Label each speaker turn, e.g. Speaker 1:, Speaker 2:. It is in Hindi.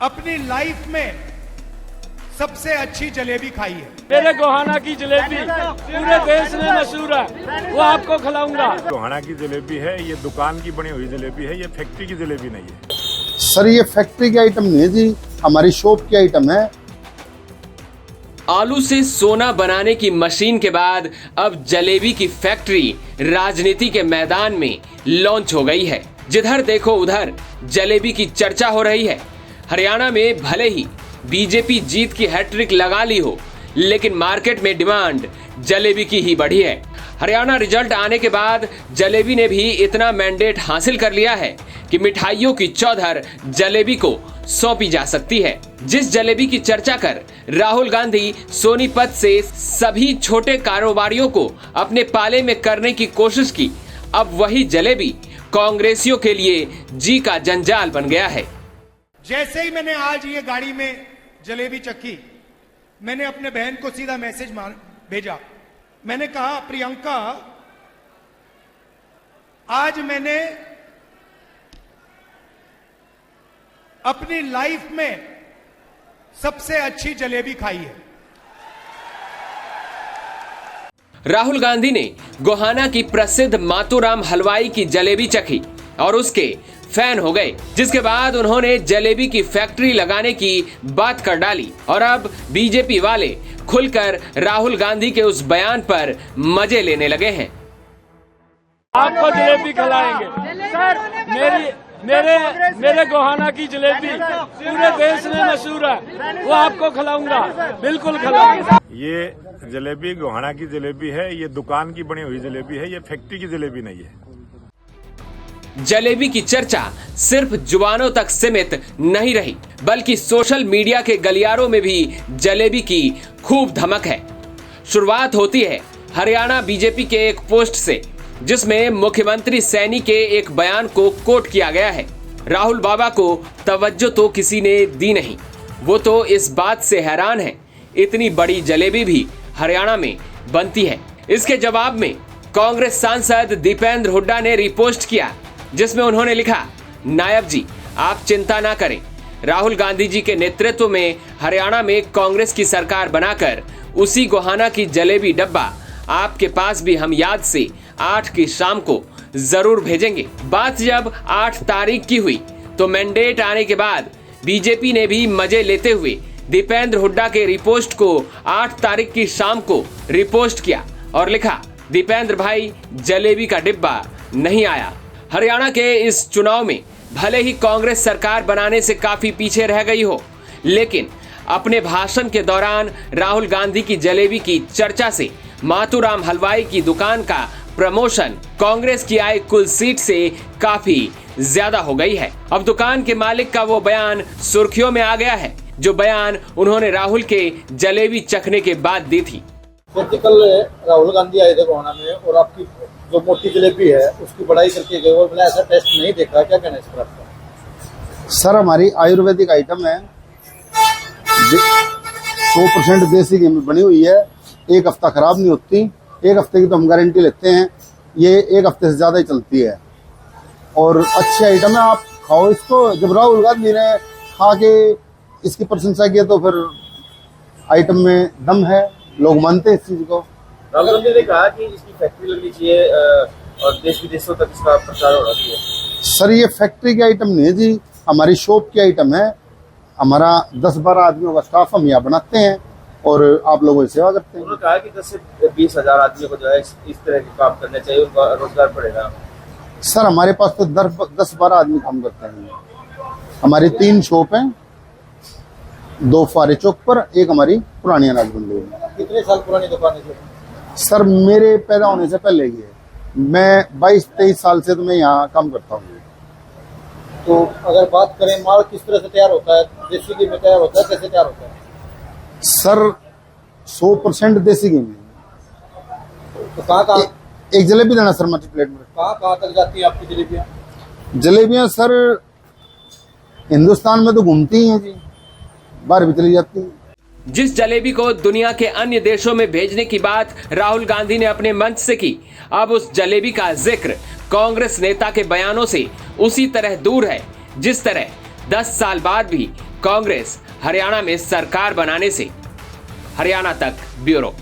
Speaker 1: अपनी लाइफ में सबसे अच्छी जलेबी खाई है।
Speaker 2: मेरे गोहाना की जलेबी पूरे देश में मशहूर है, वो आपको खिलाऊंगा।
Speaker 3: गोहाना की जलेबी है, ये दुकान की बनी हुई जलेबी है, ये फैक्ट्री की जलेबी नहीं है।
Speaker 4: सर ये फैक्ट्री की आइटम नहीं है जी, हमारी शॉप की आइटम है।
Speaker 5: आलू से सोना बनाने की मशीन के बाद अब जलेबी की फैक्ट्री राजनीति के मैदान में लॉन्च हो गई है। जिधर देखो उधर जलेबी की चर्चा हो रही है। हरियाणा में भले ही बीजेपी जीत की हैट्रिक लगा ली हो, लेकिन मार्केट में डिमांड जलेबी की ही बढ़ी है। हरियाणा रिजल्ट आने के बाद जलेबी ने भी इतना मैंडेट हासिल कर लिया है कि मिठाइयों की चौधर जलेबी को सौंपी जा सकती है। जिस जलेबी की चर्चा कर राहुल गांधी सोनीपत से सभी छोटे कारोबारियों को अपने पाले में करने की कोशिश की, अब वही जलेबी कांग्रेसियों के लिए जी का जंजाल बन गया है।
Speaker 1: जैसे ही मैंने आज ये गाड़ी में जलेबी चखी, मैंने अपने बहन को सीधा मैसेज भेजा। मैंने कहा, प्रियंका, आज मैंने अपनी लाइफ में सबसे अच्छी जलेबी खाई है।
Speaker 5: राहुल गांधी ने गोहाना की प्रसिद्ध मातूराम हलवाई की जलेबी चखी और उसके फैन हो गए, जिसके बाद उन्होंने जलेबी की फैक्ट्री लगाने की बात कर डाली और अब बीजेपी वाले खुलकर राहुल गांधी के उस बयान पर मजे लेने लगे हैं।
Speaker 2: आपको जलेबी खिलाएंगे सर। मेरे गोहाना की जलेबी पूरे देश में मशहूर है, वो आपको खिलाऊंगा, बिल्कुल खिलाऊंगा।
Speaker 3: ये जलेबी गोहाना की जलेबी है, ये दुकान की बनी हुई जलेबी है, ये फैक्ट्री की जलेबी नहीं है।
Speaker 5: जलेबी की चर्चा सिर्फ जुबानों तक सीमित नहीं रही, बल्कि सोशल मीडिया के गलियारों में भी जलेबी की खूब धमक है। शुरुआत होती है हरियाणा बीजेपी के एक पोस्ट से, जिसमें मुख्यमंत्री सैनी के एक बयान को कोट किया गया है। राहुल बाबा को तवज्जो तो किसी ने दी नहीं, वो तो इस बात से हैरान है इतनी बड़ी जलेबी भी हरियाणा में बनती है। इसके जवाब में कांग्रेस सांसद दीपेंद्र हुड्डा ने रिपोस्ट किया, जिसमें उन्होंने लिखा, नायब जी आप चिंता ना करें, राहुल गांधी जी के नेतृत्व में हरियाणा में कांग्रेस की सरकार बनाकर उसी गोहाना की जलेबी डब्बा आपके पास भी हम याद से 8 की शाम को जरूर भेजेंगे। बात जब 8 तारीख की हुई तो मैंडेट आने के बाद बीजेपी ने भी मजे लेते हुए दीपेंद्र हुड्डा के रिपोस्ट को 8 तारीख की शाम को रिपोस्ट किया और लिखा, दीपेंद्र भाई जलेबी का डिब्बा नहीं आया। हरियाणा के इस चुनाव में भले ही कांग्रेस सरकार बनाने से काफी पीछे रह गई हो, लेकिन अपने भाषण के दौरान राहुल गांधी की जलेबी की चर्चा से मातूराम हलवाई की दुकान का प्रमोशन कांग्रेस की आई कुल सीट से काफी ज्यादा हो गई है। अब दुकान के मालिक का वो बयान सुर्खियों में आ गया है, जो बयान उन्होंने राहुल के जलेबी चखने के बाद दी थी।
Speaker 6: कल राहुल गांधी आए थे गोहाना में और आपकी जो मोटी जलेबी है उसकी बड़ाई करके गए और मैंने ऐसा टेस्ट नहीं देखा, क्या कहना है इस पर आपका?
Speaker 4: सर हमारी आयुर्वेदिक आइटम है, 100% देसी घी में बनी हुई है, एक हफ्ता खराब नहीं होती, एक हफ्ते की तो हम गारंटी लेते हैं, ये एक हफ्ते से ज्यादा ही चलती है और अच्छी आइटम है। आप खाओ इसको। जब राहुल गांधी ने खा के इसकी प्रशंसा की तो फिर आइटम में दम है, लोग मानते हैं इस चीज को।
Speaker 6: राहुल गांधी ने कहा कि इसकी फैक्ट्री लगनी चाहिए और देश विदेशों तक इसका प्रचार होना चाहिए।
Speaker 4: सर ये फैक्ट्री की आइटम नहीं है जी, हमारी शॉप की आइटम है। हमारा 10-12 आदमियों का स्टाफ हम यहाँ बनाते हैं और आप लोगों की सेवा करते हैं।
Speaker 6: उन्होंने कहा कि 10 से 20 हजार आदमियों को जो है इस तरह के काम करने चाहिए, उनका रोजगार बढ़ेगा।
Speaker 4: सर हमारे पास तो 10-12 आदमी काम करते हैं। हमारी 3 शॉप हैं, 2 फारे चौक पर, एक हमारी पुरानी अनाज मंडी है।
Speaker 6: कितने साल पुरानी दुकान है?
Speaker 4: सर मेरे पैदा होने से पहले की है। मैं 22-23 साल से तो मैं यहाँ काम करता हूँ।
Speaker 6: तो अगर बात करें माल किस तरह से तैयार होता है, देसी घी में तैयार होता है, कैसे तैयार होता है?
Speaker 4: सर 100% देसी घी में।
Speaker 6: तो कहाँ
Speaker 4: एक जलेबी देना सर मल्टी प्लेट में।
Speaker 6: कहाँ तक जाती है आपकी जलेबियाँ?
Speaker 4: जलेबियाँ सर हिंदुस्तान में तो घूमती ही हैं जी, बाहर भी चली जाती हैं।
Speaker 5: जिस जलेबी को दुनिया के अन्य देशों में भेजने की बात राहुल गांधी ने अपने मंच से की, अब उस जलेबी का जिक्र कांग्रेस नेता के बयानों से उसी तरह दूर है जिस तरह 10 साल बाद भी कांग्रेस हरियाणा में सरकार बनाने से। हरियाणा तक ब्यूरो।